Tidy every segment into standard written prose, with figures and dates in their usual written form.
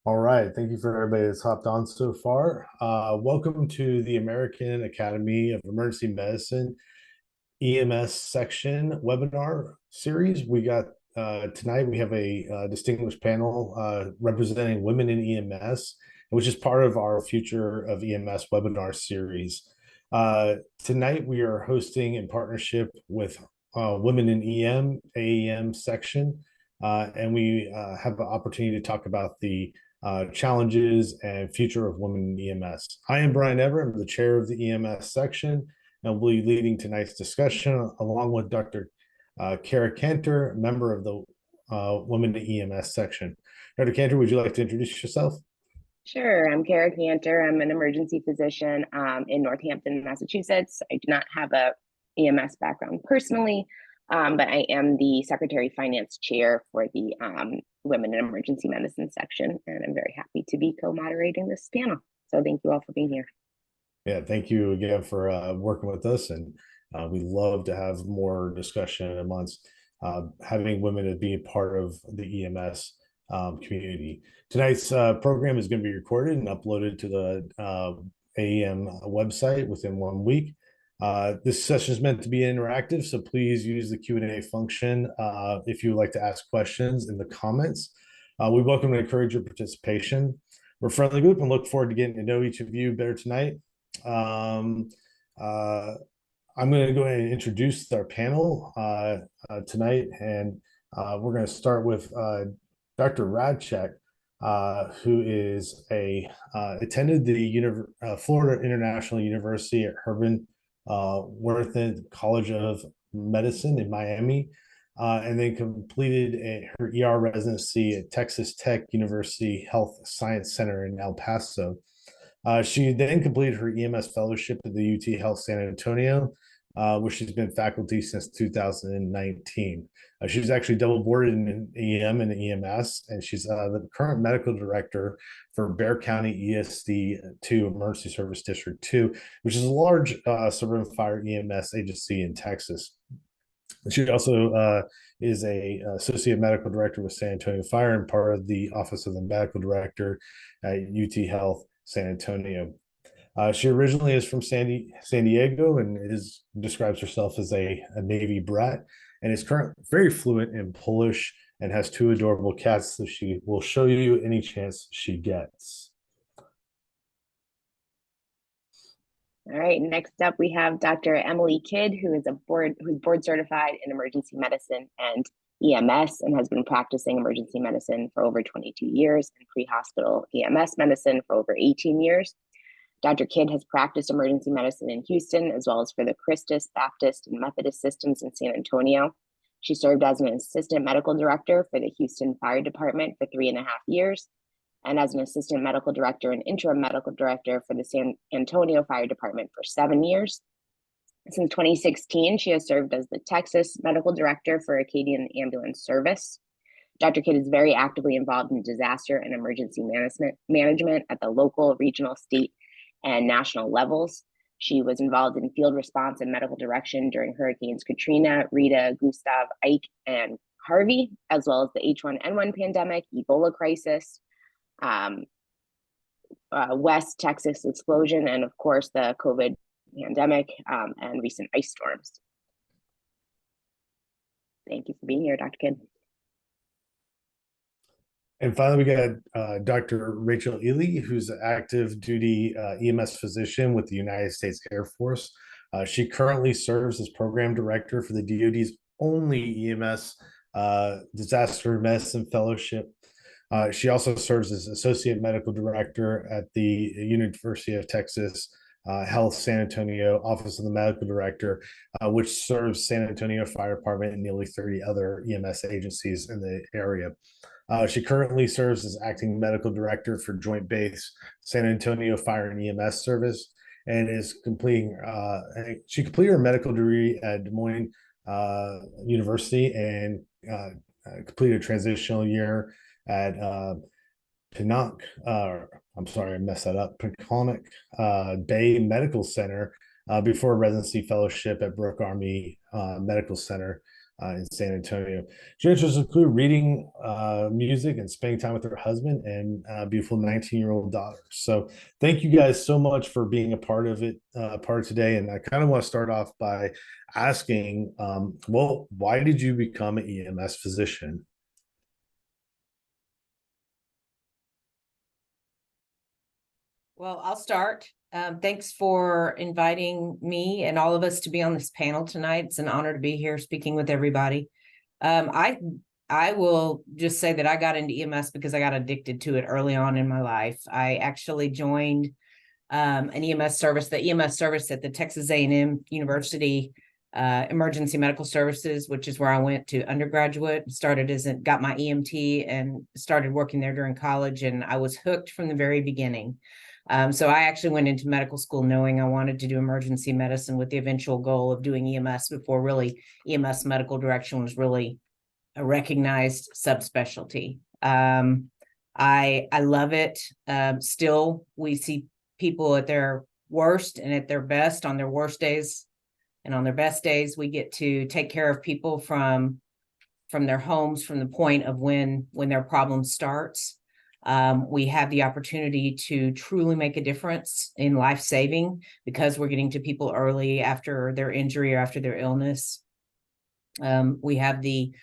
All right. Thank you for everybody that's hopped on so far. Welcome to the American Academy of Emergency Medicine EMS section webinar series. We got tonight, we have a distinguished panel representing women in EMS, which is part of our Future of EMS webinar series. Tonight, we are hosting in partnership with Women in EM, AEM section, and we have the opportunity to talk about the challenges and future of women in EMS. I am Brian Everett. I'm the chair of the EMS section and will be leading tonight's discussion along with Dr. Kara Cantor, member of the Women in EMS section. Dr. Cantor, would you like to introduce yourself? Sure. I'm Kara Cantor. I'm an emergency physician in Northampton, Massachusetts. I do not have a EMS background personally, but I am the Secretary Finance Chair for the Women in Emergency Medicine section, and I'm very happy to be co-moderating this panel. So thank you all for being here. Yeah, thank you again for working with us, and we love to have more discussion amongst having women to be a part of the EMS community. Tonight's program is going to be recorded and uploaded to the AEM website within 1 week. This session is meant to be interactive, so please use the Q&A function if you would like to ask questions in the comments. We welcome and encourage your participation. We're a friendly group and look forward to getting to know each of you better tonight. I'm going to go ahead and introduce our panel tonight, and we're going to start with Dr. Radchek, who is attended the Florida International University at Herman Worthen College of Medicine in Miami, and then completed her ER residency at Texas Tech University Health Science Center in El Paso. She then completed her EMS fellowship at the UT Health San Antonio, where she's been faculty since 2019. She's actually double boarded in EM and EMS, and she's the current medical director for Bexar County ESD 2 Emergency Service District 2, which is a large suburban fire EMS agency in Texas. She also is a associate medical director with San Antonio Fire and part of the office of the medical director at UT Health San Antonio. She originally is from San Diego and describes herself as a Navy brat and is currently very fluent in Polish and has two adorable cats that she will show you any chance she gets. All right, next up we have Dr. Emily Kidd, who's board certified in emergency medicine and EMS and has been practicing emergency medicine for over 22 years and pre-hospital EMS medicine for over 18 years. Dr. Kidd has practiced emergency medicine in Houston, as well as for the Christus Baptist and Methodist systems in San Antonio. She served as an assistant medical director for the Houston Fire Department for 3.5 years, and as an assistant medical director and interim medical director for the San Antonio Fire Department for 7 years. Since 2016, she has served as the Texas medical director for Acadian Ambulance Service. Dr. Kidd is very actively involved in disaster and emergency management at the local, regional, state, and national levels. She was involved in field response and medical direction during Hurricanes Katrina, Rita, Gustav, Ike, and Harvey, as well as the H1N1 pandemic, Ebola crisis, West Texas explosion, and of course the COVID pandemic and recent ice storms. Thank you for being here, Dr. Kidd. And finally, we got Dr. Rachel Ely, who's an active duty EMS physician with the United States Air Force. She currently serves as program director for the DoD's only EMS disaster medicine fellowship. She also serves as associate medical director at the University of Texas Health San Antonio Office of the Medical Director, which serves San Antonio Fire Department and nearly 30 other EMS agencies in the area. She currently serves as acting medical director for Joint Base San Antonio Fire and EMS Service, and is completing. She completed her medical degree at Des Moines University and completed a transitional year at Pinnock. I'm sorry, I messed that up. Pinconnock Bay Medical Center before a residency fellowship at Brooke Army Medical Center. in San Antonio. Her interests include reading music and spending time with her husband and beautiful 19-year-old daughter. So thank you guys so much for being a part of it, part of today. And I kind of want to start off by asking, well, why did you become an EMS physician? Well, I'll start. Thanks for inviting me and all of us to be on this panel tonight. It's an honor to be here speaking with everybody. I will just say that I got into EMS because I got addicted to it early on in my life. I actually joined an EMS service, the EMS service at the Texas A&M University Emergency Medical Services, which is where I went to undergraduate, got my EMT and started working there during college. And I was hooked from the very beginning. So I actually went into medical school knowing I wanted to do emergency medicine with the eventual goal of doing EMS before really EMS medical direction was really a recognized subspecialty. I love it. Still, we see people at their worst and at their best on their worst days. And on their best days, we get to take care of people from their homes, from the point of when their problem starts. We have the opportunity to truly make a difference in life saving because we're getting to people early after their injury or after their illness. We have the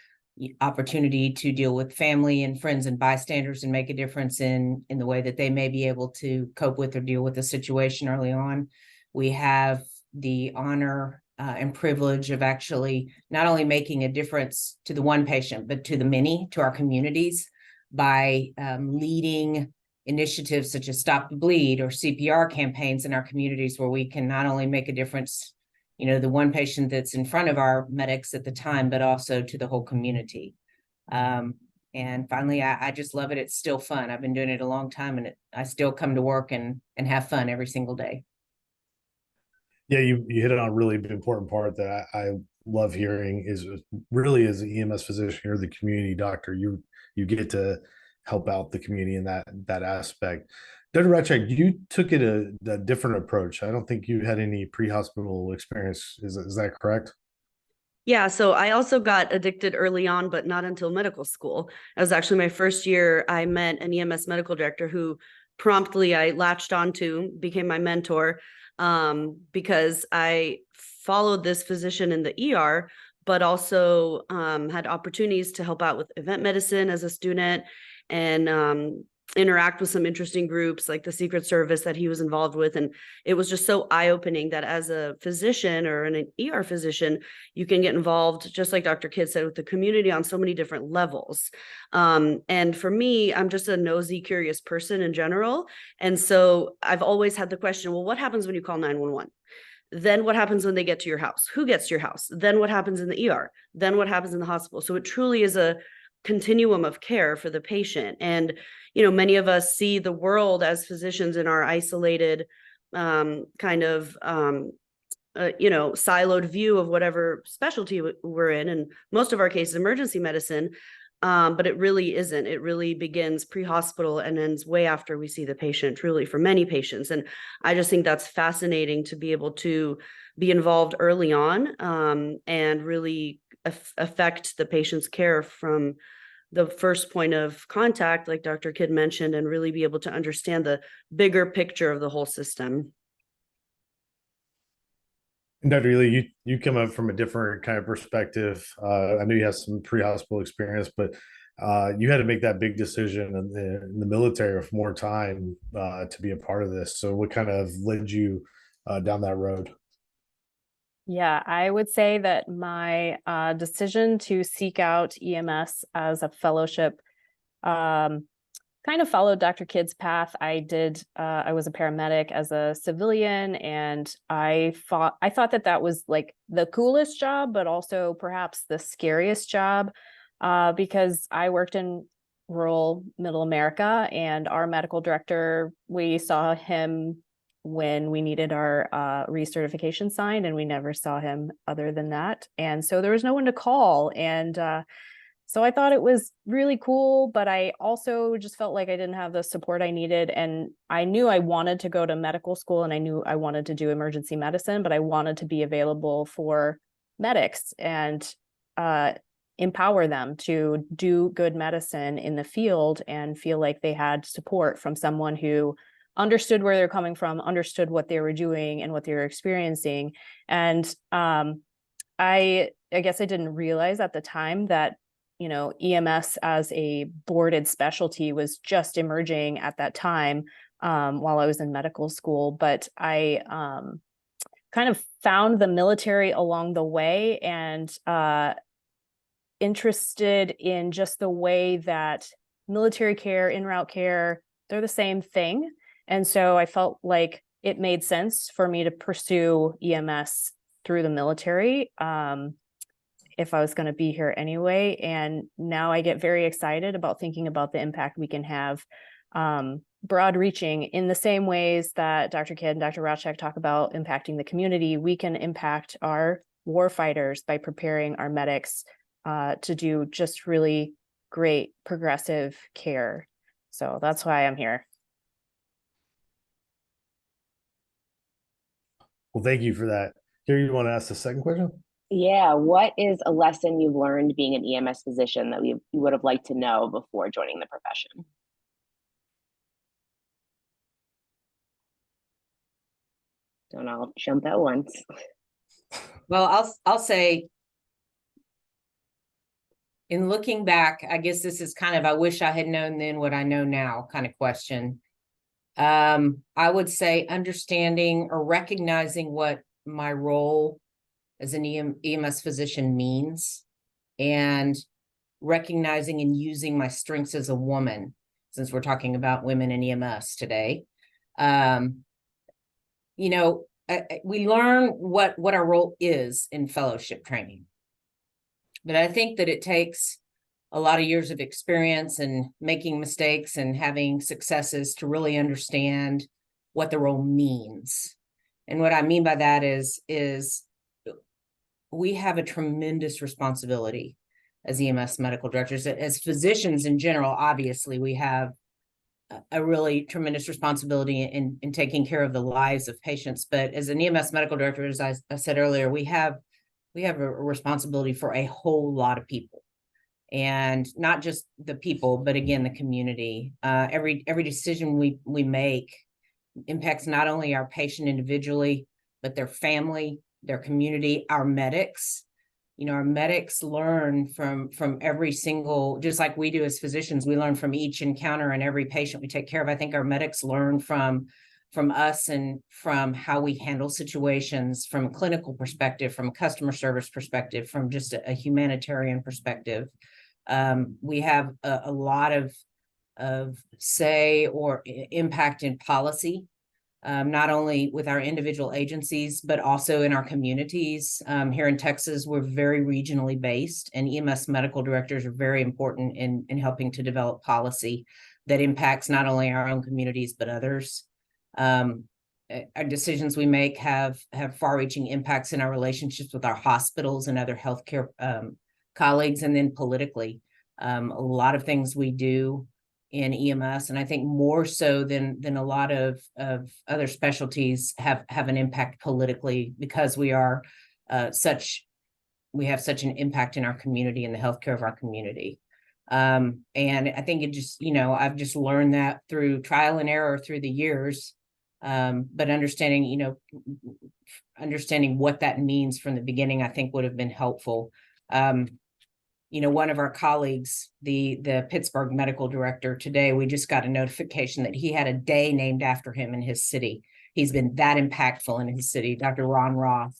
opportunity to deal with family and friends and bystanders and make a difference in the way that they may be able to cope with or deal with the situation early on. We have the honor and privilege of actually not only making a difference to the one patient, but to the many, to our communities, by leading initiatives such as Stop the Bleed or CPR campaigns in our communities, where we can not only make a difference, the one patient that's in front of our medics at the time, but also to the whole community. And finally, I just love it. It's still fun. I've been doing it a long time, and I still come to work and have fun every single day. Yeah, you hit on a really important part that I love hearing is really, as an EMS physician, you're the community doctor. You get to help out the community in that aspect. Dr. Ratchak, you took it a different approach. I don't think you had any pre-hospital experience. Is that correct? Yeah, so I also got addicted early on, but not until medical school. It was actually my first year. I met an EMS medical director who promptly I latched onto, became my mentor, because I followed this physician in the ER, but also had opportunities to help out with event medicine as a student and interact with some interesting groups like the Secret Service that he was involved with. And it was just so eye-opening that as a physician or an ER physician, you can get involved, just like Dr. Kidd said, with the community on so many different levels. And for me, I'm just a nosy, curious person in general. And so I've always had the question, well, what happens when you call 911? Then what happens when they get to your house? Who gets to your house? Then what happens in the ER? Then what happens in the hospital? So it truly is a continuum of care for the patient. And, many of us see the world as physicians in our isolated siloed view of whatever specialty we're in. And most of our cases, emergency medicine, but it really isn't. It really begins pre-hospital and ends way after we see the patient, truly, for many patients. And I just think that's fascinating to be able to be involved early on and really affect the patient's care from the first point of contact, like Dr. Kidd mentioned, and really be able to understand the bigger picture of the whole system. And Dr. Ely, you come up from a different kind of perspective. I know you have some pre-hospital experience, but you had to make that big decision in the military for more time to be a part of this. So what kind of led you down that road? Yeah, I would say that my decision to seek out EMS as a fellowship kind of followed Dr. Kidd's path. I was a paramedic as a civilian, and I thought that was like the coolest job, but also perhaps the scariest job because I worked in rural middle America, and our medical director, we saw him when we needed our recertification signed, and we never saw him other than that. And so there was no one to call. And so I thought it was really cool, but I also just felt like I didn't have the support I needed. And I knew I wanted to go to medical school, and I knew I wanted to do emergency medicine, but I wanted to be available for medics. And empower them to do good medicine in the field and feel like they had support from someone who understood where they're coming from, understood what they were doing and what they were experiencing. And I guess I didn't realize at the time that, you know, EMS as a boarded specialty was just emerging at that time while I was in medical school. But I kind of found the military along the way and interested in just the way that military care, en-route care, they're the same thing. And so I felt like it made sense for me to pursue EMS through the military if I was going to be here anyway. And now I get very excited about thinking about the impact we can have, broad reaching in the same ways that Dr. Kidd and Dr. Rauchek talk about impacting the community. We can impact our war fighters by preparing our medics to do just really great progressive care. So that's why I'm here. Well, thank you for that. Gary, you want to ask the second question? Yeah, what is a lesson you've learned being an EMS physician that you would have liked to know before joining the profession? Don't all jump at once. Well, I'll say, in looking back, I guess this is kind of, I wish I had known then what I know now kind of question. I would say understanding or recognizing what my role as an EMS physician means, and recognizing and using my strengths as a woman, since we're talking about women in EMS today. You know, we learn what our role is in fellowship training, but I think that it takes a lot of years of experience and making mistakes and having successes to really understand what the role means. And what I mean by that is we have a tremendous responsibility as EMS medical directors. As physicians in general, obviously, we have a really tremendous responsibility in taking care of the lives of patients. But as an EMS medical director, as I said earlier, we have a responsibility for a whole lot of people. And not just the people, but again, the community. Every decision we make impacts not only our patient individually, but their family, their community, our medics. You know, our medics learn from every single, just like we do as physicians, we learn from each encounter and every patient we take care of. I think our medics learn from us and from how we handle situations, from a clinical perspective, from a customer service perspective, from just a humanitarian perspective. We have a lot of say or impact in policy, not only with our individual agencies, but also in our communities. Here in Texas, we're very regionally based, and EMS medical directors are very important in helping to develop policy that impacts not only our own communities, but others. Our decisions we make have far-reaching impacts in our relationships with our hospitals and other healthcare colleagues, and then politically. A lot of things we do in EMS, and I think more so than a lot of other specialties have an impact politically, because we are we have such an impact in our community and the healthcare of our community. And I think it just, you know, I've just learned that through trial and error through the years. But understanding what that means from the beginning, I think would have been helpful. You know, one of our colleagues, the Pittsburgh medical director, today, we just got a notification that he had a day named after him in his city. He's been that impactful in his city, Dr. Ron Roth.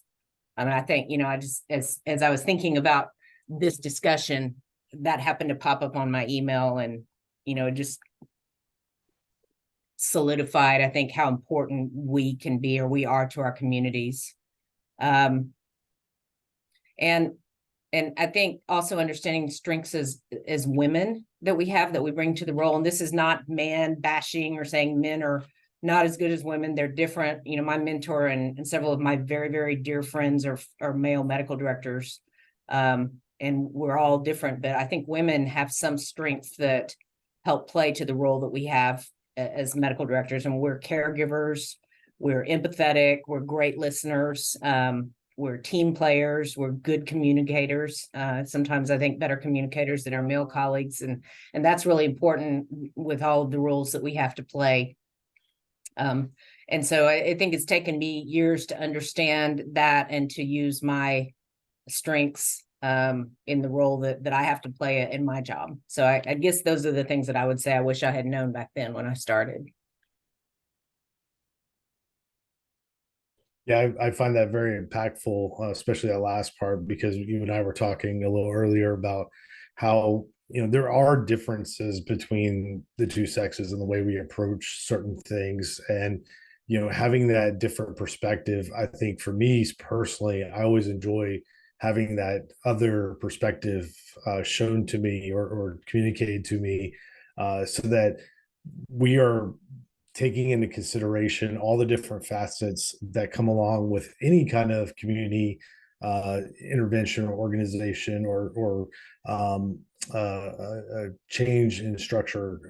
I mean, I think, you know, I just, as I was thinking about this discussion, that happened to pop up on my email, and, you know, just solidified, I think, how important we can be, or we are, to our communities. And I think also understanding strengths as women that we have, that we bring to the role. And this is not man bashing or saying men are not as good as women. They're different. You know, my mentor and several of my very, very dear friends are male medical directors. And we're all different, but I think women have some strengths that help play to the role that we have as medical directors. And we're caregivers, we're empathetic, we're great listeners. we're team players, we're good communicators. Sometimes I think better communicators than our male colleagues, and that's really important with all of the roles that we have to play. And so I think it's taken me years to understand that and to use my strengths in the role that I have to play in my job. So I guess those are the things that I would say I wish I had known back then when I started. Yeah, I find that very impactful, especially that last part, because you and I were talking a little earlier about how, there are differences between the two sexes and the way we approach certain things. And, having that different perspective, I think for me personally, I always enjoy having that other perspective shown to me or communicated to me, so that we are taking into consideration all the different facets that come along with any kind of community intervention or organization or change in structure,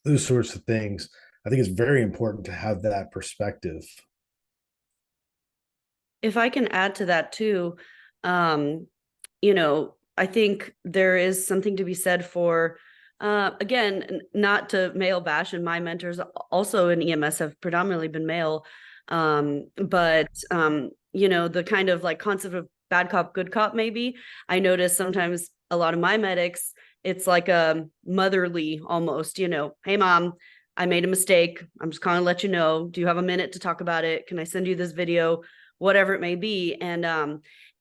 those sorts of things. I think it's very important to have that perspective. If I can add to that too, I think there is something to be said for, again, not to male bash, and my mentors also in EMS have predominantly been male, but the kind of like concept of bad cop, good cop, maybe. I notice sometimes a lot of my medics, it's like a motherly almost, hey mom, I made a mistake. I'm just calling to let you know. Do you have a minute to talk about it? Can I send you this video? Whatever it may be. And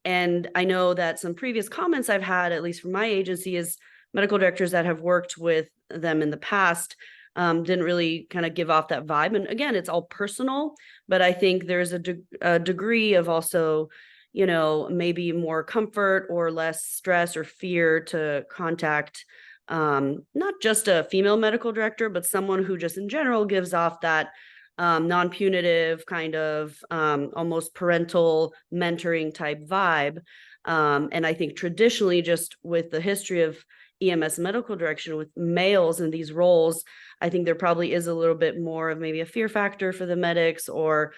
I know that some previous comments I've had, at least from my agency, is medical directors that have worked with them in the past didn't really kind of give off that vibe. And again, it's all personal, but I think there's a degree of also, maybe more comfort or less stress or fear to contact not just a female medical director, but someone who just in general gives off that non-punitive kind of almost parental mentoring type vibe. And I think traditionally, just with the history of EMS medical direction with males in these roles, I think there probably is a little bit more of maybe a fear factor for the medics or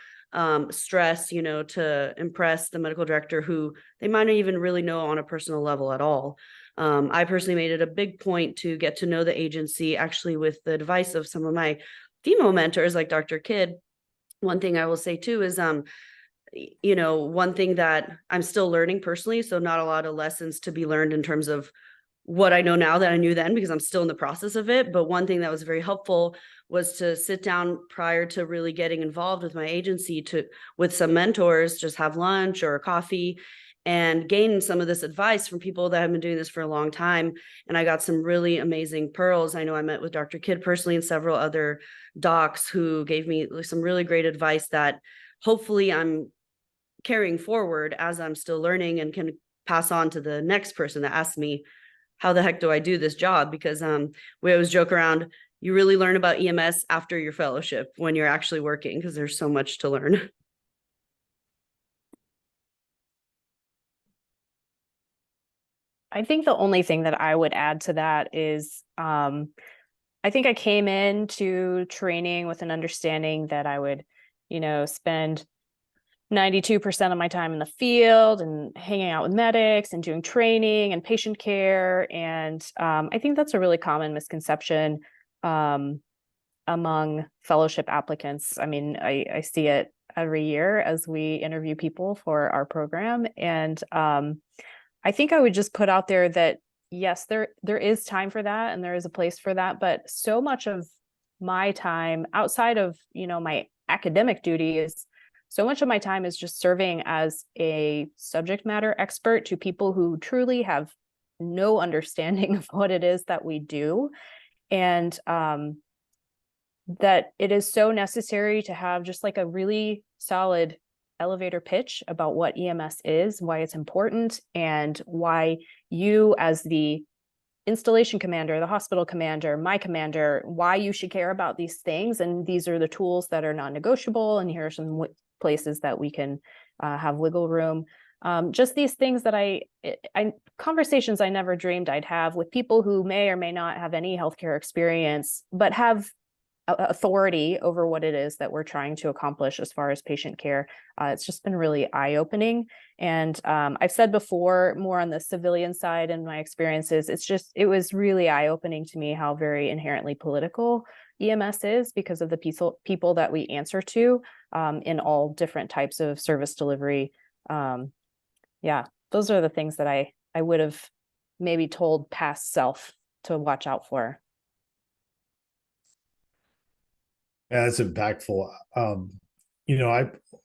stress, to impress the medical director who they might not even really know on a personal level at all. I personally made it a big point to get to know the agency actually with the advice of some of my female mentors like Dr. Kidd. One thing I will say too is, one thing that I'm still learning personally, so not a lot of lessons to be learned in terms of what I know now that I knew then, because I'm still in the process of it. But one thing that was very helpful was to sit down prior to really getting involved with my agency with some mentors, just have lunch or coffee and gain some of this advice from people that have been doing this for a long time. And I got some really amazing pearls. I know I met with Dr. Kidd personally and several other docs who gave me some really great advice that hopefully I'm carrying forward as I'm still learning and can pass on to the next person that asks me, how the heck do I do this job? Because we always joke around, you really learn about EMS after your fellowship when you're actually working, because there's so much to learn. I think the only thing that I would add to that is I think I came into training with an understanding that I would, spend 92% of my time in the field and hanging out with medics and doing training and patient care. And I think that's a really common misconception among fellowship applicants. I mean, I see it every year as we interview people for our program. And I think I would just put out there that, yes, there is time for that and there is a place for that. But so much of my time outside of, my academic duties, so much of my time is just serving as a subject matter expert to people who truly have no understanding of what it is that we do. And that it is so necessary to have just like a really solid elevator pitch about what EMS is, why it's important, and why you as the installation commander, the hospital commander, my commander, why you should care about these things. And these are the tools that are non-negotiable. And here are some places that we can have wiggle room. Just these things that I conversations I never dreamed I'd have with people who may or may not have any healthcare experience, but have authority over what it is that we're trying to accomplish as far as patient care. It's just been really eye-opening. And I've said before, more on the civilian side in my experiences, it was really eye-opening to me how very inherently political EMS is because of the people that we answer to in all different types of service delivery. Yeah, those are the things that I would have maybe told past self to watch out for. Yeah, that's impactful.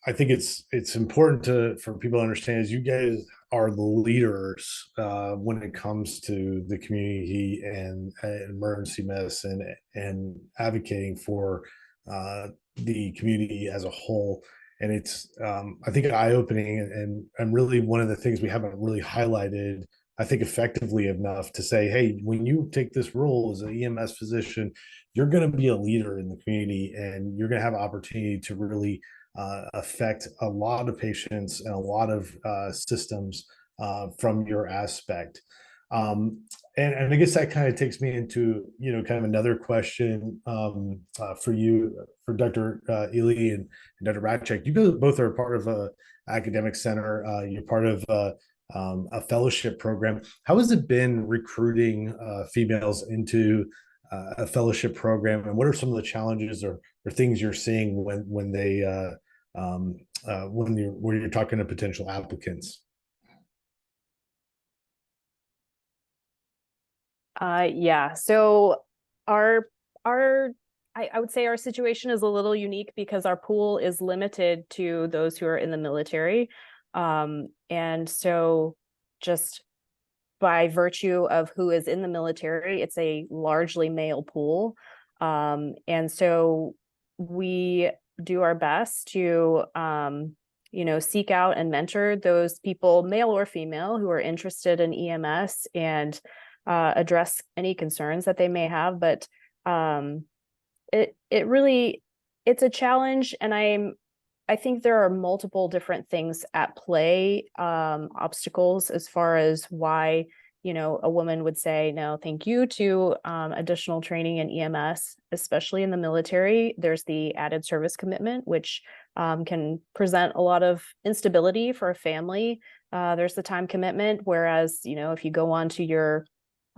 I think it's important for people to understand is you guys are the leaders when it comes to the community and emergency medicine and advocating for the community as a whole. And it's I think eye-opening and really one of the things we haven't really highlighted, I think, effectively enough to say, hey, when you take this role as an EMS physician, you're going to be a leader in the community and you're going to have an opportunity to really affect a lot of patients and a lot of systems from your aspect. And I guess that kind of takes me into, kind of another question for you, for Dr. Ely and Dr. Ratchek. You guys both are part of a academic center. You're part of a fellowship program. How has it been recruiting females into a fellowship program, and what are some of the challenges or things you're seeing when you're talking to potential applicants? Yeah, so I would say our situation is a little unique because our pool is limited to those who are in the military. And so just by virtue of who is in the military, it's a largely male pool. And so we do our best to, seek out and mentor those people, male or female, who are interested in EMS and address any concerns that they may have. But it's a challenge, and I think there are multiple different things at play, obstacles as far as why, a woman would say no, thank you to additional training in EMS, especially in the military. There's the added service commitment, which can present a lot of instability for a family. There's the time commitment, whereas, if you go on to your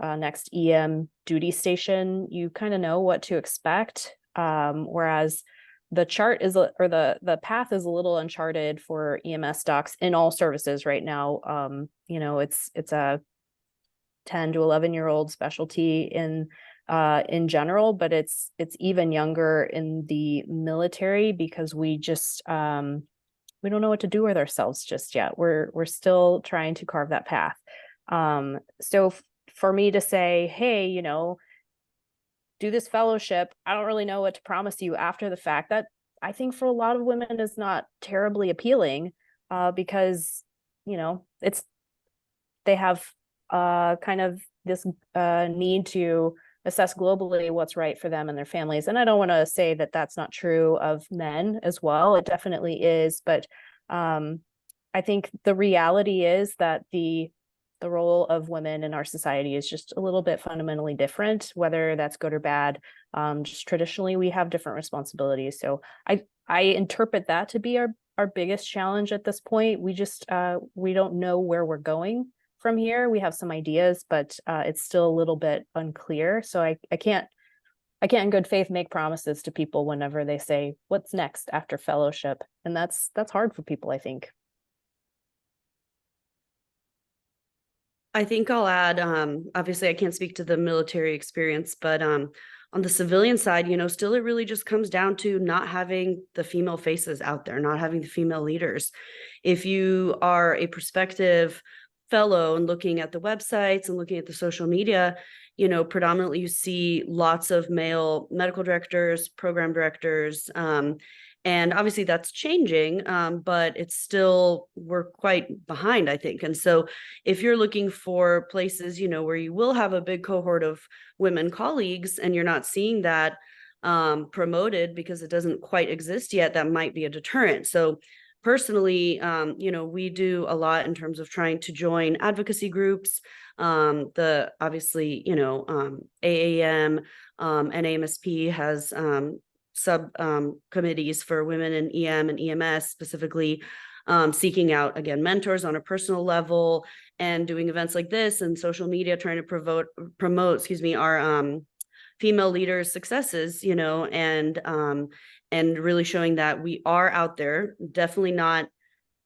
next EM duty station, you kind of know what to expect. Whereas the chart the path is a little uncharted for EMS docs in all services right now. It's a 10 to 11-year-old specialty in general, but it's even younger in the military because we just we don't know what to do with ourselves just yet. We're still trying to carve that path. So for me to say, hey, do this fellowship, I don't really know what to promise you after the fact, that I think for a lot of women is not terribly appealing because, they have kind of this need to assess globally what's right for them and their families. And I don't want to say that that's not true of men as well. It definitely is. But I think the reality is that the role of women in our society is just a little bit fundamentally different, whether that's good or bad. Just traditionally, we have different responsibilities. So I interpret that to be our biggest challenge at this point. We don't know where we're going from here. We have some ideas, but it's still a little bit unclear. So I can't in good faith make promises to people whenever they say, what's next after fellowship? And that's hard for people, I think. I think I'll add, obviously I can't speak to the military experience, but on the civilian side, still it really just comes down to not having the female faces out there, not having the female leaders. If you are a prospective fellow and looking at the websites and looking at the social media, predominantly you see lots of male medical directors, program directors, and obviously that's changing, but it's still, we're quite behind, I think. And so if you're looking for places, where you will have a big cohort of women colleagues and you're not seeing that promoted because it doesn't quite exist yet, that might be a deterrent. So personally, we do a lot in terms of trying to join advocacy groups, AAEM, NAMSP has sub committees for women in EM and EMS, specifically seeking out, again, mentors on a personal level and doing events like this and social media, trying to promote, our female leaders' successes, and really showing that we are out there. Definitely not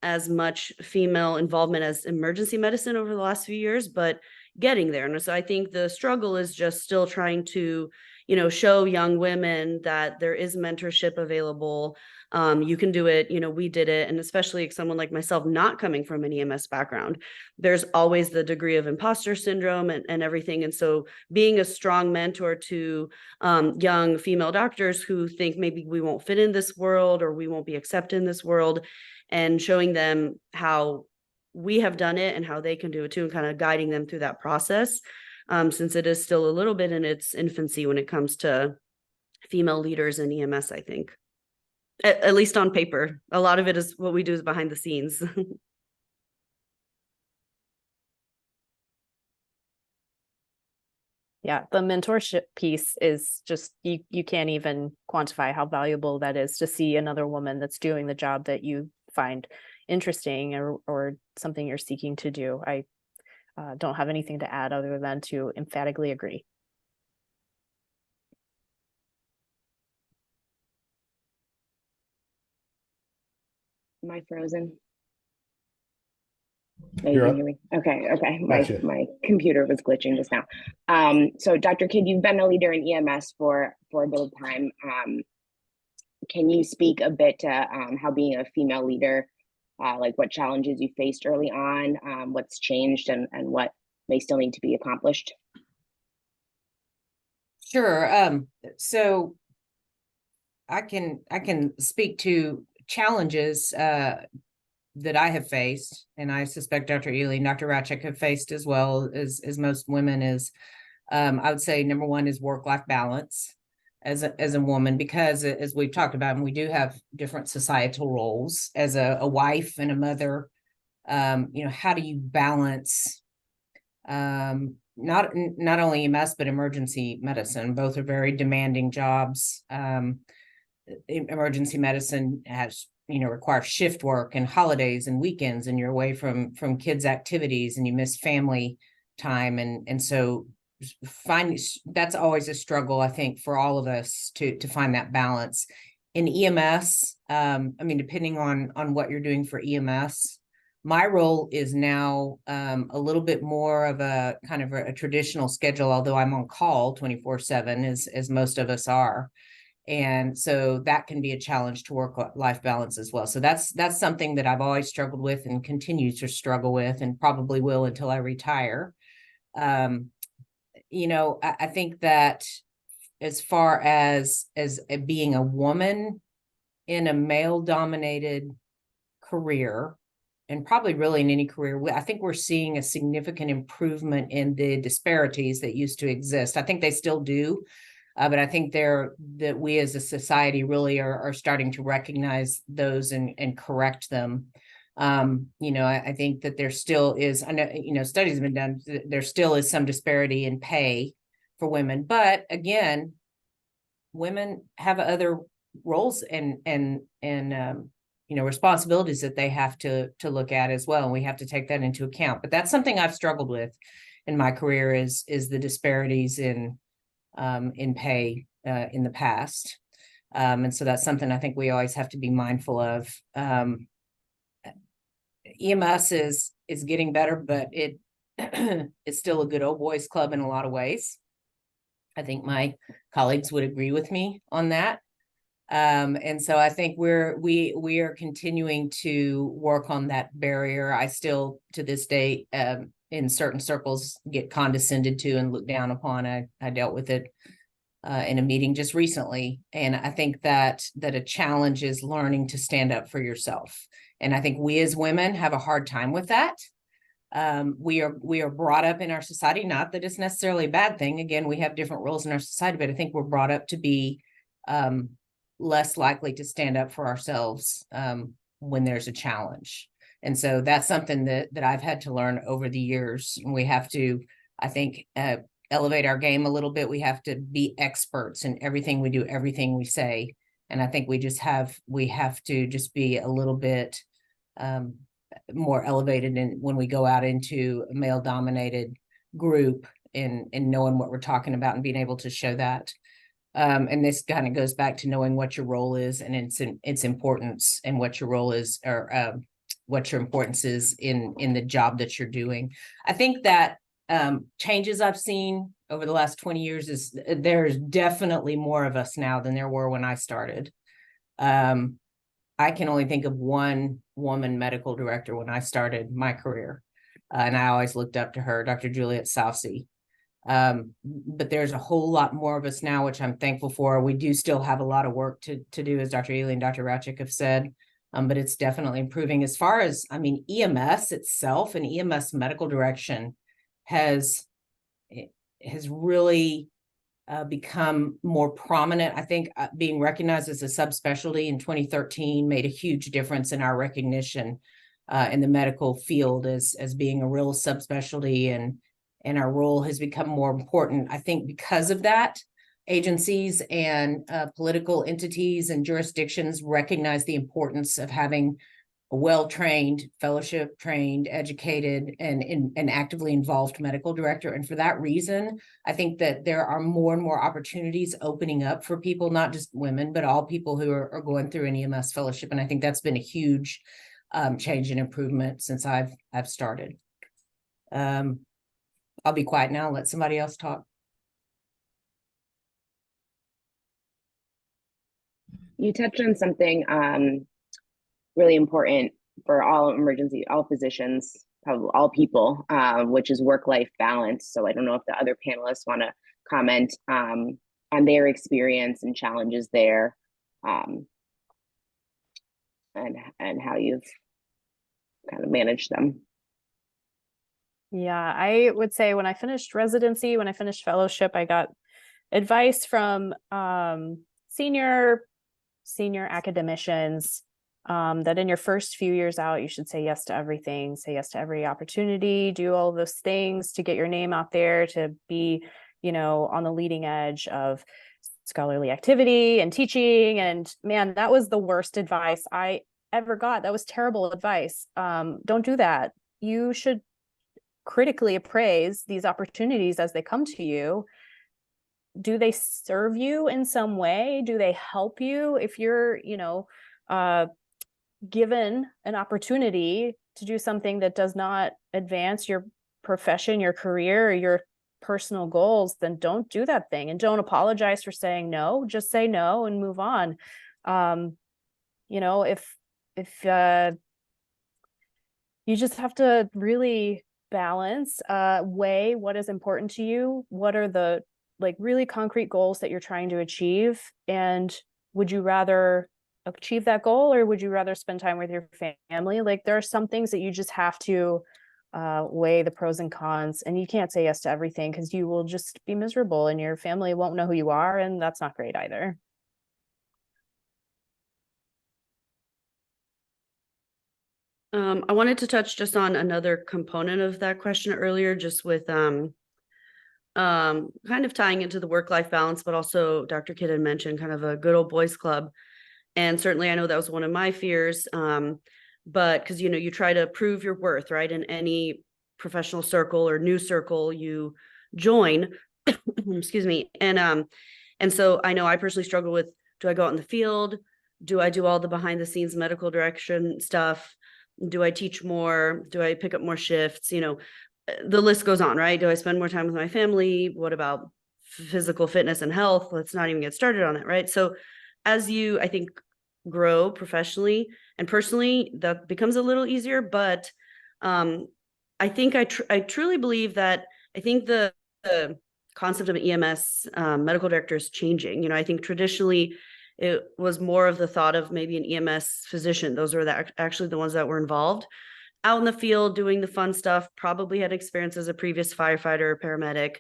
as much female involvement as emergency medicine over the last few years, but getting there. And so I think the struggle is just still trying to, show young women that there is mentorship available. You can do it, we did it. And especially someone like myself, not coming from an EMS background, there's always the degree of imposter syndrome and everything. And so being a strong mentor to young female doctors who think maybe we won't fit in this world or we won't be accepted in this world, and showing them how we have done it and how they can do it too, and kind of guiding them through that process, since it is still a little bit in its infancy when it comes to female leaders in EMS, I think. At least on paper. A lot of it is what we do is behind the scenes. Yeah, the mentorship piece is just, you can't even quantify how valuable that is to see another woman that's doing the job that you find interesting or something you're seeking to do. I don't have anything to add other than to emphatically agree. Am I frozen? No, you You're can up. hear me. Okay. Gotcha. My computer was glitching just now. So Dr. Kidd, you've been a leader in EMS for a bit of time. Can you speak a bit to how being a female leader, like what challenges you faced early on, what's changed and what may still need to be accomplished? Sure. So I can speak to challenges that I have faced, and I suspect Dr. Ely and Dr. Ratchik have faced as well as most women, is I would say number one is work-life balance as a woman, because as we've talked about, and we do have different societal roles as a wife and a mother. How do you balance not only EMS but emergency medicine? Both are very demanding jobs. Emergency medicine has requires shift work and holidays and weekends, and you're away from kids' activities and you miss family time, and so that's always a struggle, I think, for all of us to find that balance. In EMS, depending on what you're doing for EMS, my role is now a little bit more of a kind of a traditional schedule, although I'm on call 24/7 as most of us are. And so that can be a challenge to work-life balance as well. So that's something that I've always struggled with and continue to struggle with, and probably will until I retire. I think that as far as being a woman in a male-dominated career, and probably really in any career, I think we're seeing a significant improvement in the disparities that used to exist. I think they still do. But I think that we as a society really are starting to recognize those and correct them. I think that there still is, I know, studies have been done, there still is some disparity in pay for women. But again, women have other roles and responsibilities that they have to look at as well. And we have to take that into account. But that's something I've struggled with in my career is the disparities in pay in the past. And so that's something I think we always have to be mindful of. EMS is getting better, but it it's still a good old boys club in a lot of ways. I think my colleagues would agree with me on that. And so I think we are continuing to work on that barrier. I still, to this day, in certain circles, get condescended to and looked down upon. I dealt with it in a meeting just recently. And I think that a challenge is learning to stand up for yourself. And I think we as women have a hard time with that. We are brought up in our society, not that it's necessarily a bad thing. Again, we have different roles in our society, but I think we're brought up to be less likely to stand up for ourselves when there's a challenge. And so that's something that I've had to learn over the years. And we have to, I think, elevate our game a little bit. We have to be experts in everything we do, everything we say. And I think we have to just be a little bit more elevated in when we go out into a male dominated group in knowing what we're talking about and being able to show that. And this kind of goes back to knowing what your role is and its importance, and what your role is, or what your importance is in the job that you're doing. I think that changes I've seen over the last 20 years is there's definitely more of us now than there were when I started. I can only think of one woman medical director when I started my career. And I always looked up to her, Dr. Juliet Soucy. But there's a whole lot more of us now, which I'm thankful for. We do still have a lot of work to do, as Dr. Ely and Dr. Ratchick have said, but it's definitely improving. As far as, I mean, EMS itself and EMS medical direction has really become more prominent. I think being recognized as a subspecialty in 2013 made a huge difference in our recognition in the medical field as being a real subspecialty, and our role has become more important. I think because of that, agencies and political entities and jurisdictions recognize the importance of having a well-trained, fellowship-trained, educated, and actively involved medical director. And for that reason, I think that there are more and more opportunities opening up for people, not just women, but all people who are going through an EMS fellowship. And I think that's been a huge change and improvement since I've started. I'll be quiet now, let somebody else talk. You touched on something really important for all physicians, probably all people, which is work-life balance. So I don't know if the other panelists want to comment on their experience and challenges there, and how you've kind of managed them. Yeah, I would say when I finished residency, when I finished fellowship, I got advice from senior academicians that in your first few years out, you should say yes to everything, say yes to every opportunity, do all those things to get your name out there, to be, on the leading edge of scholarly activity and teaching. And man, that was the worst advice I ever got. That was terrible advice. Don't do that. You should critically appraise these opportunities as they come to you. Do they serve you in some way? Do they help you? If you're, given an opportunity to do something that does not advance your profession, your career, or your personal goals, then don't do that thing, and don't apologize for saying no. Just say no and move on. If you just have to really balance, weigh what is important to you, what are the really concrete goals that you're trying to achieve, and would you rather achieve that goal, or would you rather spend time with your family? There are some things that you just have to weigh the pros and cons, and you can't say yes to everything because you will just be miserable and your family won't know who you are, and that's not great either. I wanted to touch just on another component of that question earlier, just with kind of tying into the work-life balance, but also Dr. Kidd had mentioned kind of a good old boys club. And certainly I know that was one of my fears, but because, you try to prove your worth, right? In any professional circle or new circle you join, excuse me. And so I know I personally struggle with, do I go out in the field? Do I do all the behind the scenes medical direction stuff? Do I teach more? Do I pick up more shifts? The list goes on, right? Do I spend more time with my family? What about physical fitness and health? Let's not even get started on it, right? So as you, I think, grow professionally and personally, that becomes a little easier. But I think I truly believe that I think the concept of an EMS medical director is changing. I think traditionally it was more of the thought of maybe an EMS physician. Those were actually the ones that were involved out in the field doing the fun stuff, probably had experience as a previous firefighter or paramedic.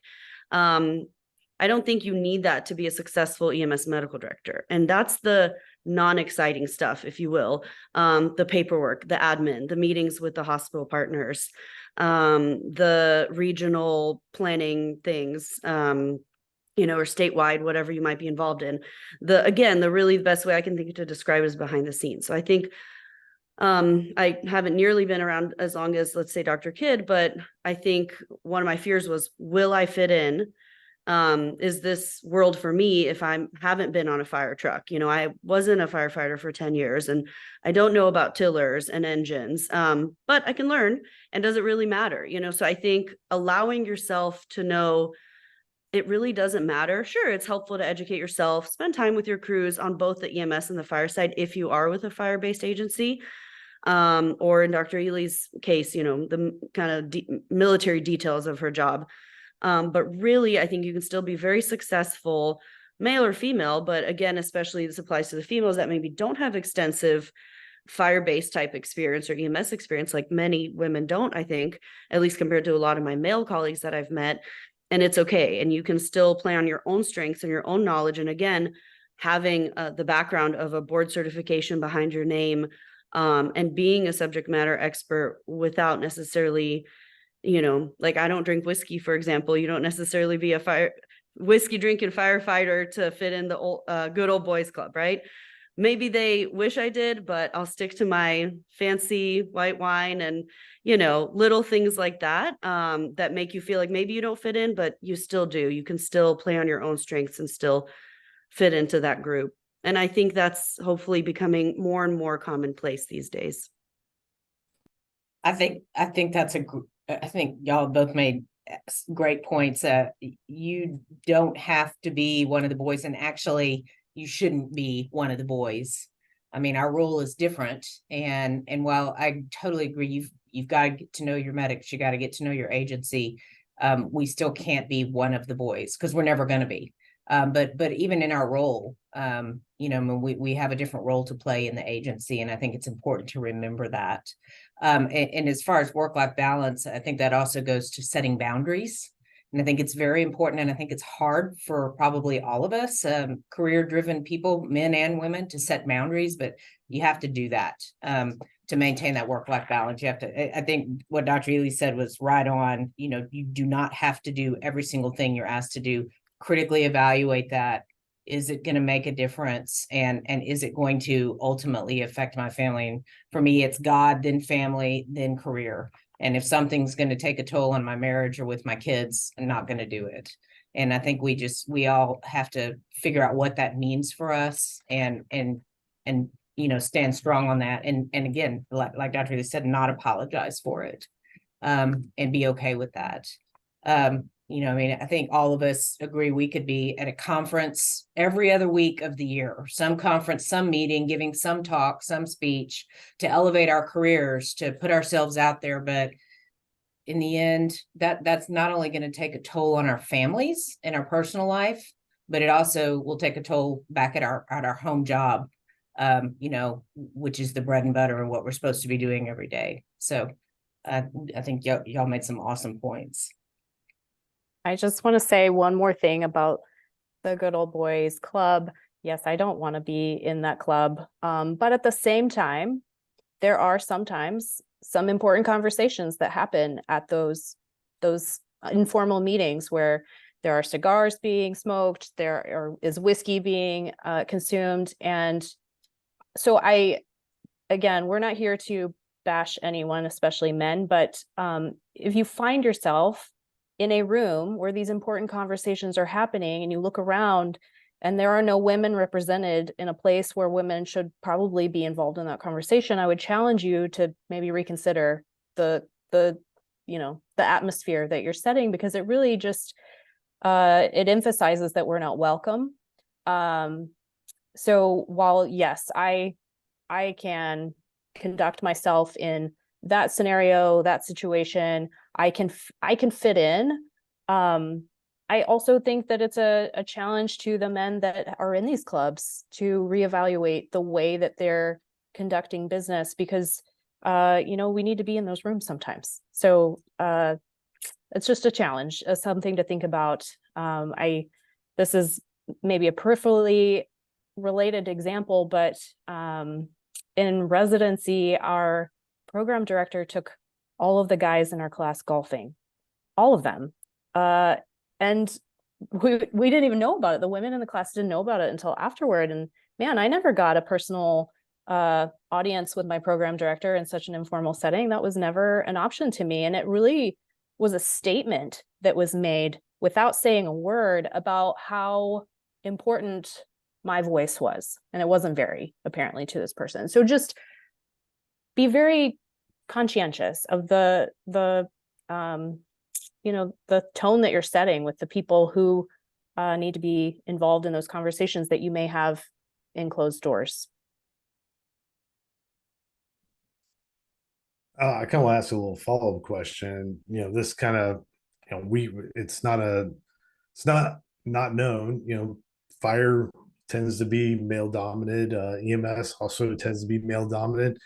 I don't think you need that to be a successful EMS medical director. And that's the non-exciting stuff, if you will. The paperwork, the admin, the meetings with the hospital partners, the regional planning things, or statewide, whatever you might be involved in. The best way I can think to describe it is behind the scenes. So I think I haven't nearly been around as long as, let's say, Dr. Kidd, but I think one of my fears was, will I fit in? Is this world for me if I haven't been on a fire truck? I wasn't a firefighter for 10 years and I don't know about tillers and engines, but I can learn. And does it really matter? So I think allowing yourself to know it really doesn't matter. Sure, it's helpful to educate yourself, spend time with your crews on both the EMS and the fire side if you are with a fire-based agency. Or in Dr. Ely's case, the kind of military details of her job. But really, I think you can still be very successful, male or female, but again, especially this applies to the females that maybe don't have extensive fire-based type experience or EMS experience, like many women don't, I think, at least compared to a lot of my male colleagues that I've met. And it's okay. And you can still play on your own strengths and your own knowledge. And again, having the background of a board certification behind your name, and being a subject matter expert without necessarily, like I don't drink whiskey, for example. You don't necessarily be a whiskey drinking firefighter to fit in the old, good old boys club, right? Maybe they wish I did, but I'll stick to my fancy white wine and, little things like that, that make you feel like maybe you don't fit in, but you still do. You can still play on your own strengths and still fit into that group. And I think that's hopefully becoming more and more commonplace these days. I think I think y'all both made great points. You don't have to be one of the boys, and actually you shouldn't be one of the boys. I mean, our role is different. And while I totally agree, you've got to get to know your medics, you got to get to know your agency. We still can't be one of the boys because we're never going to be. But even in our role, we have a different role to play in the agency. And I think it's important to remember that. And as far as work-life balance, I think that also goes to setting boundaries. And I think it's very important. And I think it's hard for probably all of us, career-driven people, men and women, to set boundaries, but you have to do that to maintain that work-life balance. You have to, I think what Dr. Ely said was right on. You do not have to do every single thing you're asked to do. Critically evaluate that. Is it going to make a difference? And is it going to ultimately affect my family? And for me, it's God, then family, then career. And if something's going to take a toll on my marriage or with my kids, I'm not going to do it. And I think we all have to figure out what that means for us and stand strong on that. And again, like Dr. Ely said, not apologize for it, and be okay with that. I think all of us agree we could be at a conference every other week of the year, some conference, some meeting, giving some talk, some speech to elevate our careers, to put ourselves out there. But in the end, that's not only going to take a toll on our families and our personal life, but it also will take a toll back at our home job, which is the bread and butter and what we're supposed to be doing every day. So I think y'all made some awesome points. I just want to say one more thing about the Good Old Boys Club. Yes, I don't want to be in that club. But at the same time, there are sometimes some important conversations that happen at those informal meetings where there are cigars being smoked, is whiskey being consumed. And so again, we're not here to bash anyone, especially men, but if you find yourself in a room where these important conversations are happening and you look around and there are no women represented in a place where women should probably be involved in that conversation, I would challenge you to maybe reconsider the atmosphere that you're setting, because it really just it emphasizes that we're not welcome. So while yes, I can conduct myself in that scenario, that situation, I can fit in. I also think that it's a challenge to the men that are in these clubs to reevaluate the way that they're conducting business, because we need to be in those rooms sometimes. So it's just a challenge, something to think about. I this is maybe a peripherally related example, but in residency, our program director took all of the guys in our class golfing, all of them. And we didn't even know about it. The women in the class didn't know about it until afterward. And man, I never got a personal audience with my program director in such an informal setting. That was never an option to me. And it really was a statement that was made without saying a word about how important my voice was. And it wasn't very, apparently, to this person. So just be very conscientious of the tone that you're setting with the people who need to be involved in those conversations that you may have in closed doors. I kind of want to ask a little follow-up question. This kind of, it's not known. Fire tends to be male dominant. EMS also tends to be male dominant.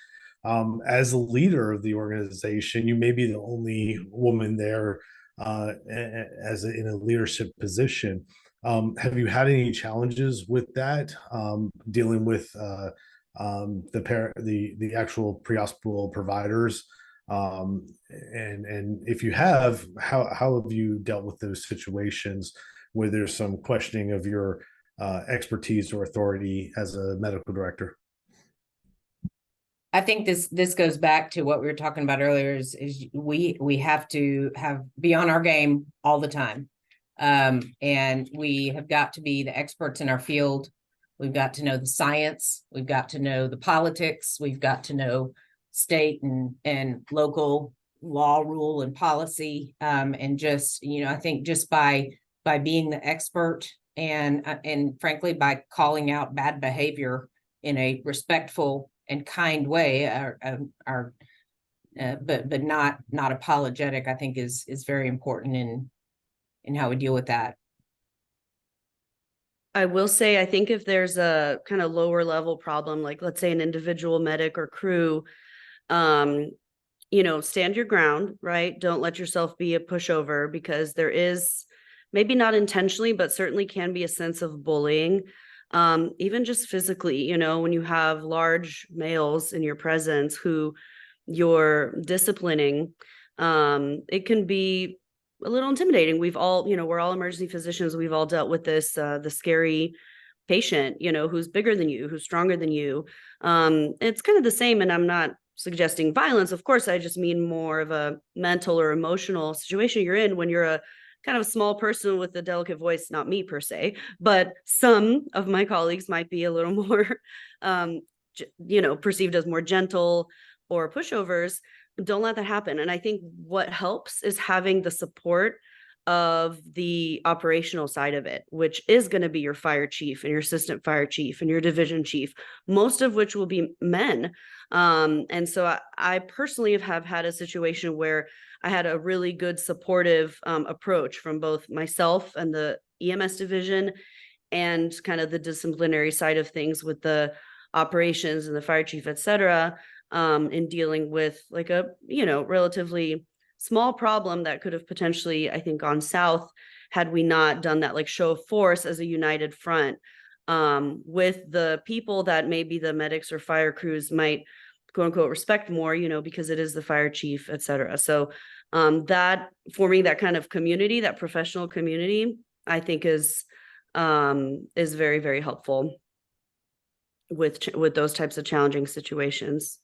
As a leader of the organization, you may be the only woman there in a leadership position. Have you had any challenges with that, dealing with the actual pre-hospital providers? And if you have, how have you dealt with those situations where there's some questioning of your expertise or authority as a medical director? I think this goes back to what we were talking about earlier is we have to be on our game all the time. And we have got to be the experts in our field. We've got to know the science. We've got to know the politics. We've got to know state and local law, rule, and policy. And just, I think just by being the expert and frankly, by calling out bad behavior in a respectful and kind way, but not apologetic, I think is very important in how we deal with that. I will say, I think if there's a kind of lower level problem, like let's say an individual medic or crew, stand your ground, right? Don't let yourself be a pushover, because there is, maybe not intentionally, but certainly can be a sense of bullying. Even just physically, when you have large males in your presence who you're disciplining, it can be a little intimidating. We've all, we're all emergency physicians. We've all dealt with this, the scary patient, who's bigger than you, who's stronger than you. It's kind of the same. And I'm not suggesting violence. Of course, I just mean more of a mental or emotional situation you're in when you're a kind of a small person with a delicate voice, not me per se, but some of my colleagues might be a little more, perceived as more gentle or pushovers. Don't let that happen. And I think what helps is having the support of the operational side of it, which is going to be your fire chief and your assistant fire chief and your division chief, most of which will be men. And so I personally have had a situation where I had a really good supportive approach from both myself and the EMS division and kind of the disciplinary side of things with the operations and the fire chief, et cetera, in dealing with like a, relatively small problem that could have potentially, I think, gone south had we not done that like show of force as a united front with the people that maybe the medics or fire crews might quote unquote respect more, because it is the fire chief, et cetera. So that forming that kind of community, that professional community, I think is very, very helpful with those types of challenging situations.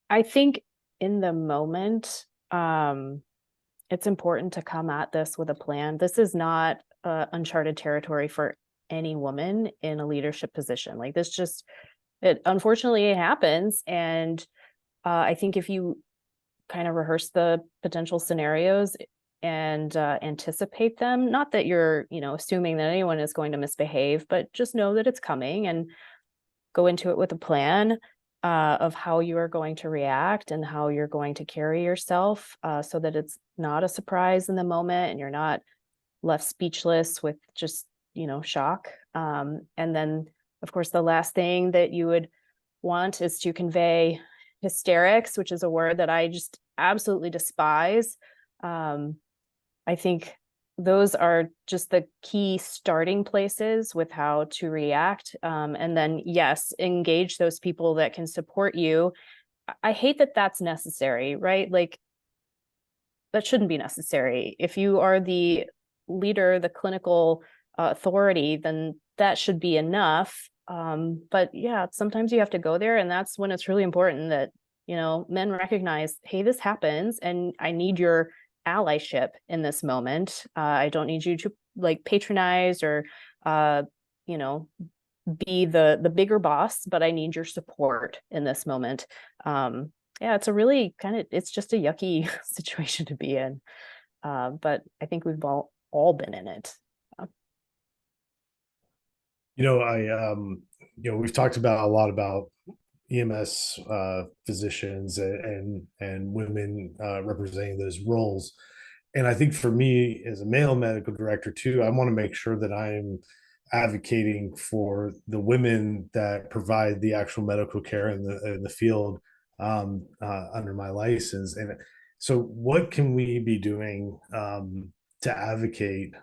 I think in the moment, it's important to come at this with a plan. This is not uncharted territory for any woman in a leadership position. Like this unfortunately it happens. And I think if you kind of rehearse the potential scenarios and anticipate them, not that you're, assuming that anyone is going to misbehave, but just know that it's coming and go into it with a plan of how you are going to react and how you're going to carry yourself so that it's not a surprise in the moment and you're not left speechless with just, shock. And then, of course, the last thing that you would want is to convey hysterics, which is a word that I just absolutely despise. I think those are just the key starting places with how to react. And then, yes, engage those people that can support you. I hate that that's necessary, right? Like, that shouldn't be necessary. If you are the leader, the clinical authority, then that should be enough. But yeah, sometimes you have to go there, and that's when it's really important that, you know, men recognize, hey, this happens, and I need your allyship in this moment. I don't need you to like patronize or, you know, be the bigger boss, but I need your support in this moment. Yeah, it's a really it's just a yucky situation to be in. But I think we've all been in it. We've talked about a lot about EMS physicians and women representing those roles. And I think for me as a male medical director too, I want to make sure that I'm advocating for the women that provide the actual medical care in the field under my license. And so what can we be doing to advocate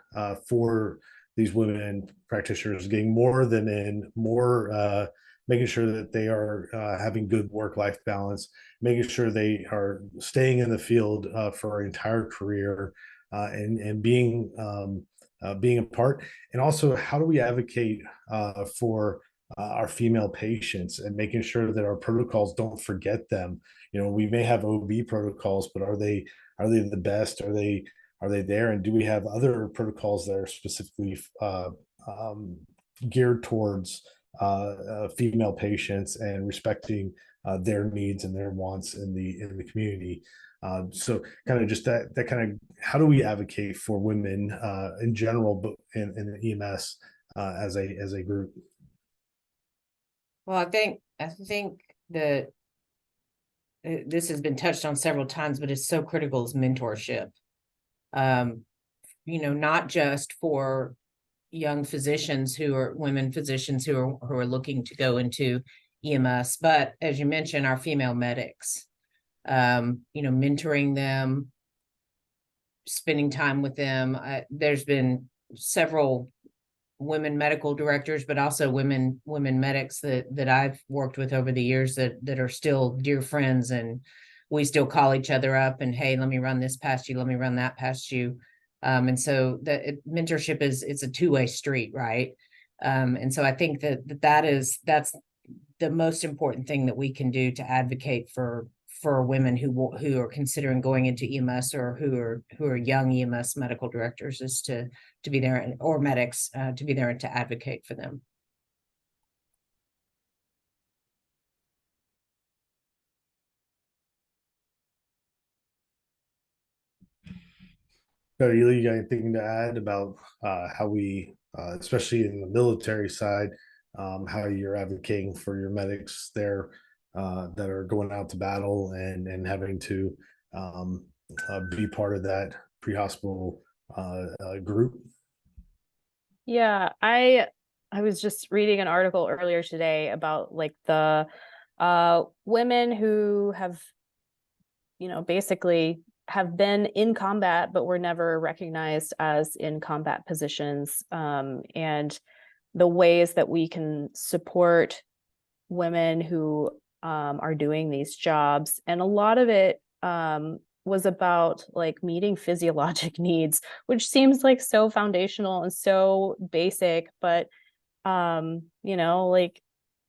for these women practitioners getting more than in more making sure that they are having good work-life balance, making sure they are staying in the field for our entire career, and being a part. And also, how do we advocate for our female patients and making sure that our protocols don't forget them? We may have OB protocols, but are they the best? Are they there? And do we have other protocols that are specifically geared towards female patients and respecting their needs and their wants in the community? So kind of just that kind of, how do we advocate for women in general, but in the EMS as a group? Well, I think that this has been touched on several times, but it's so critical is mentorship. Not just for young physicians women physicians who are looking to go into EMS, but as you mentioned, our female medics, mentoring them, spending time with them. There's been several women medical directors, but also women medics that I've worked with over the years that are still dear friends, and we still call each other up and, hey, let me run this past you, let me run that past you. And so mentorship it's a two-way street, right? And so I think that's the most important thing that we can do to advocate for women who are considering going into EMS, or who are young EMS medical directors, is to be there, or medics, to be there and to advocate for them. You got anything to add about how we, especially in the military side, how you're advocating for your medics there that are going out to battle and having to be part of that pre-hospital group? Yeah, I was just reading an article earlier today about like the women who have, basically have been in combat but were never recognized as in combat positions, and the ways that we can support women who are doing these jobs. And a lot of it was about like meeting physiologic needs, which seems like so foundational and so basic, but like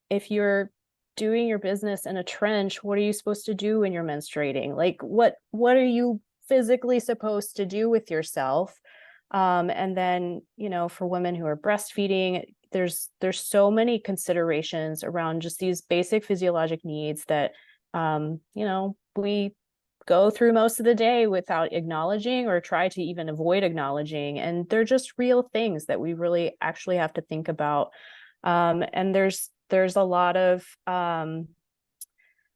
if you're doing your business in a trench, what are you supposed to do when you're menstruating? Like what are you physically supposed to do with yourself? And then, for women who are breastfeeding, there's so many considerations around just these basic physiologic needs that, we go through most of the day without acknowledging, or try to even avoid acknowledging. And they're just real things that we really actually have to think about. And there's a lot of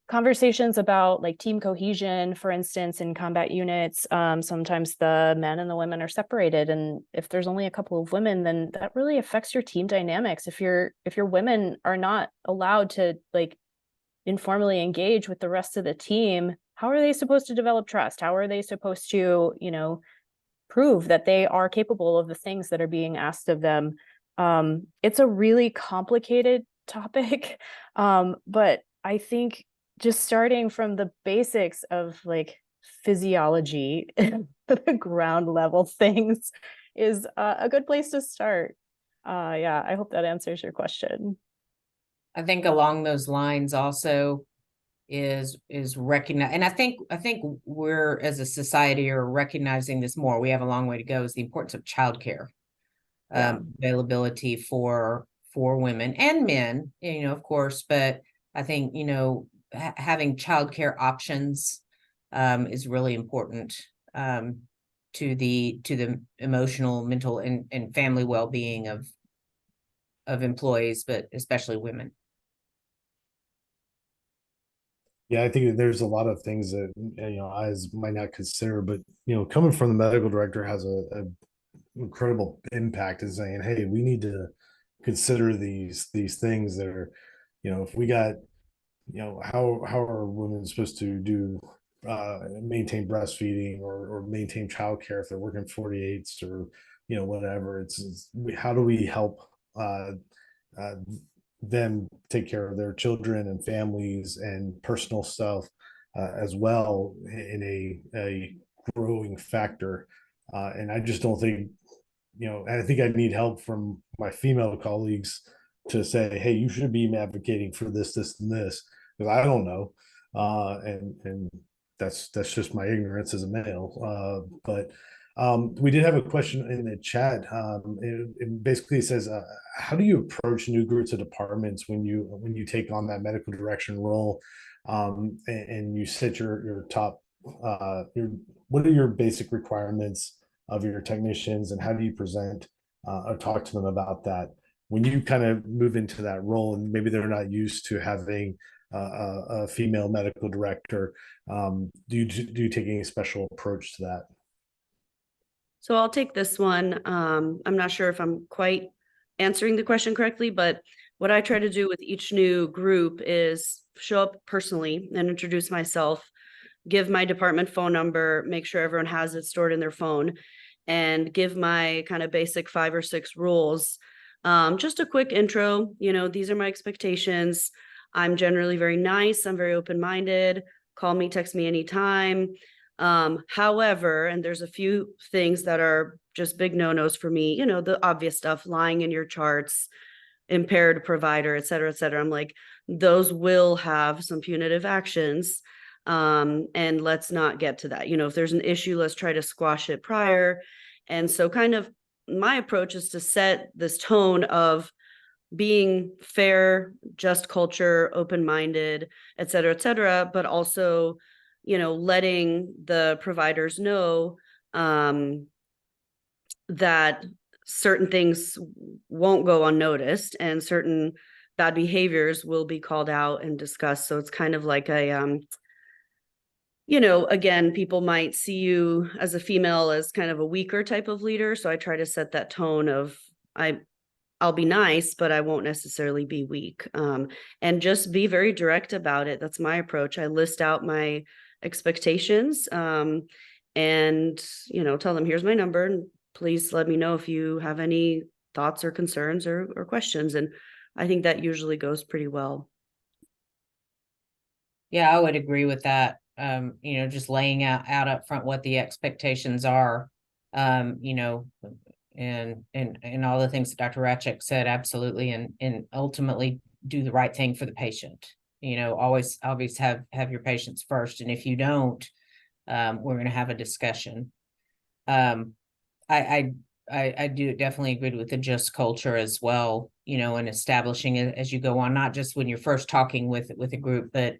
conversations about like team cohesion, for instance, in combat units. Sometimes the men and the women are separated, and if there's only a couple of women, then that really affects your team dynamics. If your women are not allowed to like informally engage with the rest of the team, how are they supposed to develop trust? How are they supposed to, prove that they are capable of the things that are being asked of them. It's a really complicated topic, but I think just starting from the basics of like physiology, the ground level things, is a good place to start. Yeah, I hope that answers your question. I think along those lines also is recognize, and I think we're as a society are recognizing this more. We have a long way to go. Is the importance of childcare, availability for women and men, of course. But I think having childcare options is really important to the emotional, mental, and family well-being of employees, but especially women. Yeah, I think there's a lot of things that eyes might not consider, but coming from the medical director has a incredible impact in saying, hey, we need to consider these things that are, if we got, how are women supposed to do maintain breastfeeding or maintain childcare if they're working 48s or whatever. How do we help uh, them take care of their children and families and personal stuff as well in a growing factor. And I just don't think, I think I need help from my female colleagues to say, hey, you should be advocating for this, this, and this, because I don't know. And that's just my ignorance as a male. But we did have a question in the chat. It basically says, how do you approach new groups of departments when you take on that medical direction role, and you set your top, what are your basic requirements of your technicians, and how do you present or talk to them about that when you kind of move into that role, and maybe they're not used to having a female medical director? Do you take any special approach to that? So I'll take this one. I'm not sure if I'm quite answering the question correctly, but what I try to do with each new group is show up personally and introduce myself, give my department phone number, make sure everyone has it stored in their phone, and give my kind of basic 5 or 6 rules. Just a quick intro, these are my expectations. I'm generally very nice. I'm very open-minded. Call me, text me anytime. However, and there's a few things that are just big no-nos for me, the obvious stuff, lying in your charts, impaired provider, et cetera, et cetera. I'm like, those will have some punitive actions. And let's not get to that. If there's an issue, let's try to squash it prior. And so kind of my approach is to set this tone of being fair, just culture, open-minded, et cetera, but also, letting the providers know that certain things won't go unnoticed and certain bad behaviors will be called out and discussed. So it's kind of like a, again, people might see you as a female as kind of a weaker type of leader. So I try to set that tone of, I'll be nice, but I won't necessarily be weak. And just be very direct about it. That's my approach. I list out my expectations, and, tell them, here's my number, and please let me know if you have any thoughts or concerns or questions. And I think that usually goes pretty well. Yeah, I would agree with that. Just laying out up front what the expectations are, and all the things that Dr. Ratchik said, absolutely, and ultimately do the right thing for the patient. Always have your patients first, and if you don't, we're going to have a discussion. I do definitely agree with the just culture as well, and establishing it as you go on, not just when you're first talking with a group, but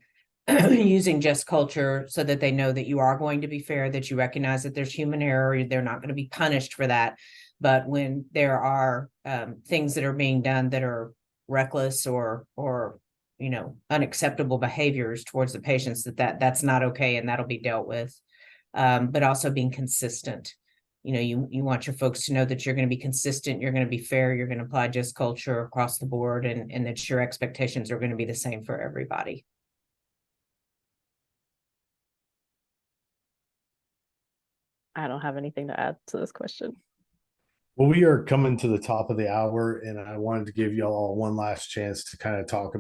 using just culture so that they know that you are going to be fair, that you recognize that there's human error, they're not going to be punished for that. But when there are things that are being done that are reckless or unacceptable behaviors towards the patients, that's not okay, and that'll be dealt with. But also being consistent. You want your folks to know that you're going to be consistent, you're going to be fair, you're going to apply just culture across the board, and that your expectations are going to be the same for everybody. I don't have anything to add to this question. Well, we are coming to the top of the hour, and I wanted to give y'all one last chance to kind of talk,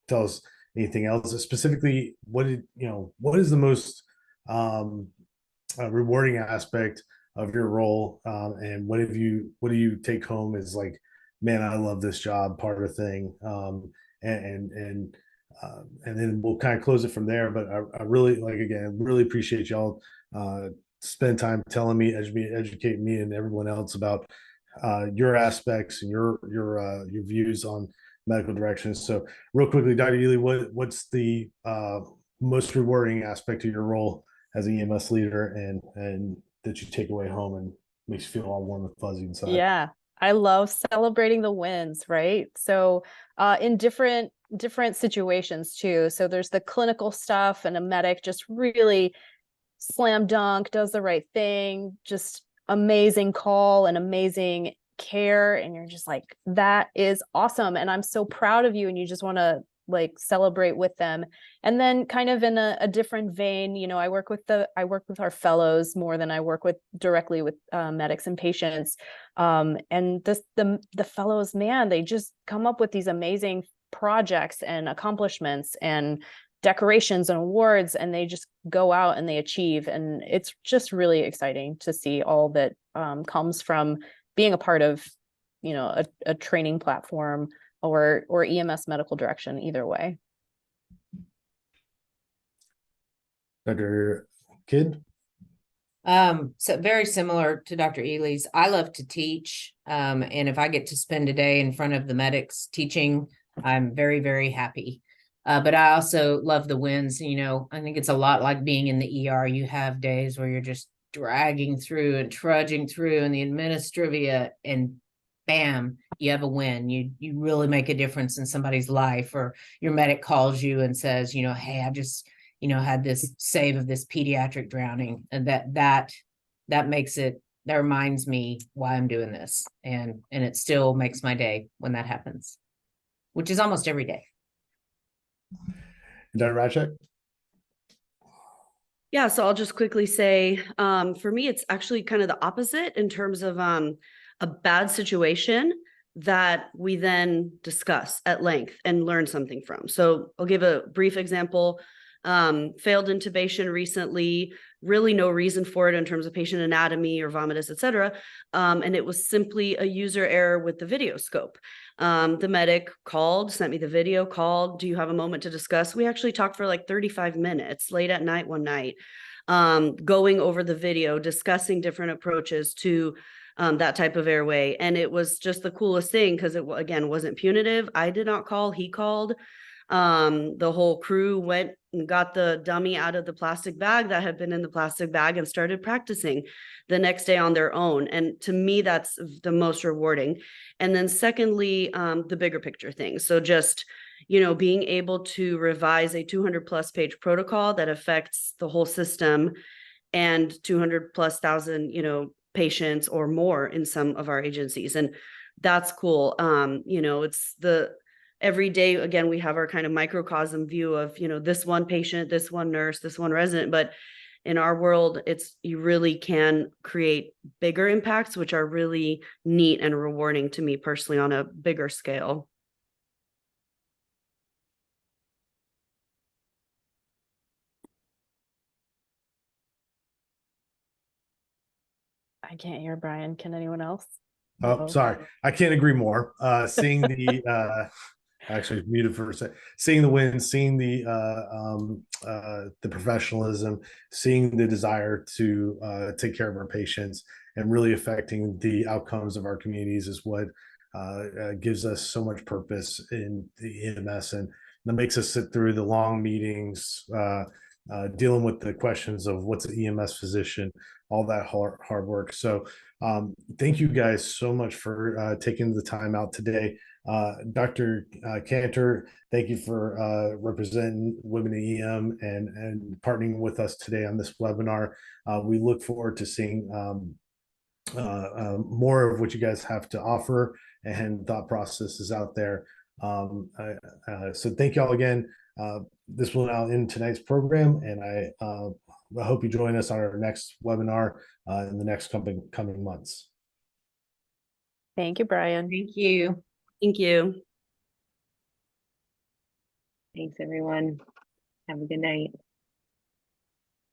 tell us anything else. Specifically, what is the most rewarding aspect of your role, and what do you take home as like, man, I love this job part of the thing, and then we'll kind of close it from there. But I really really appreciate y'all spend time telling me, educating me and everyone else about your aspects and your views on medical directions. So real quickly, Dr. Ely, what's the most rewarding aspect of your role as an EMS leader, and that you take away home and makes you feel all warm and fuzzy inside? Yeah, I love celebrating the wins, right? So in different situations too. So there's the clinical stuff, and a medic just really slam dunk, does the right thing, just amazing call and amazing care. And you're just like, that is awesome. And I'm so proud of you. And you just want to like celebrate with them. And then kind of in a different vein, you know, I work with our fellows more than I work with directly with medics and patients. And the fellows, man, they just come up with these amazing projects and accomplishments and decorations and awards, and they just go out and they achieve. And it's just really exciting to see all that comes from being a part of, you know, a training platform or EMS medical direction, either way. Dr. Kidd? So very similar to Dr. Ely's. I love to teach. And if I get to spend a day in front of the medics teaching, I'm very, very happy. But I also love the wins. You know, I think it's a lot like being in the ER. You have days where you're just dragging through and trudging through in the administrivia, and bam, you have a win. You really make a difference in somebody's life, or your medic calls you and says, you know, hey, I just, you know, had this save of this pediatric drowning, and that makes it, that reminds me why I'm doing this. And it still makes my day when that happens, which is almost every day. Dr. Ratchek? Yeah, so I'll just quickly say, for me, it's actually kind of the opposite in terms of a bad situation that we then discuss at length and learn something from. So I'll give a brief example. Failed intubation recently, really no reason for it in terms of patient anatomy or vomitus, et cetera. And it was simply a user error with the video scope. The medic called, sent me the video, called, do you have a moment to discuss? We actually talked for like 35 minutes late at night one night, going over the video, discussing different approaches to that type of airway. And it was just the coolest thing because it, again, wasn't punitive. I did not call, he called. The whole crew went and got the dummy out of the plastic bag that had been in the plastic bag and started practicing the next day on their own. And to me, that's the most rewarding. And then secondly, the bigger picture thing. So just, you know, being able to revise a 200+ page protocol that affects the whole system and 200,000+, you know, patients or more in some of our agencies. And that's cool. You know, it's every day, again, we have our kind of microcosm view of, you know, this one patient, this one nurse, this one resident, but in our world, you really can create bigger impacts, which are really neat and rewarding to me personally on a bigger scale. I can't hear Brian. Can anyone else? Oh, sorry. I can't agree more. Seeing the actually muted for a second. Seeing the wins, seeing the professionalism, seeing the desire to take care of our patients, and really affecting the outcomes of our communities is what gives us so much purpose in the EMS, and that makes us sit through the long meetings, dealing with the questions of what's an EMS physician, all that hard work. So thank you guys so much for taking the time out today. Dr. Cantor, thank you for representing Women in EM and partnering with us today on this webinar. We look forward to seeing more of what you guys have to offer and thought processes out there. So thank you all again. This will now end tonight's program, and I I hope you join us on our next webinar in the next coming months. Thank you, Brian. Thank you. Thank you. Thanks, everyone. Have a good night.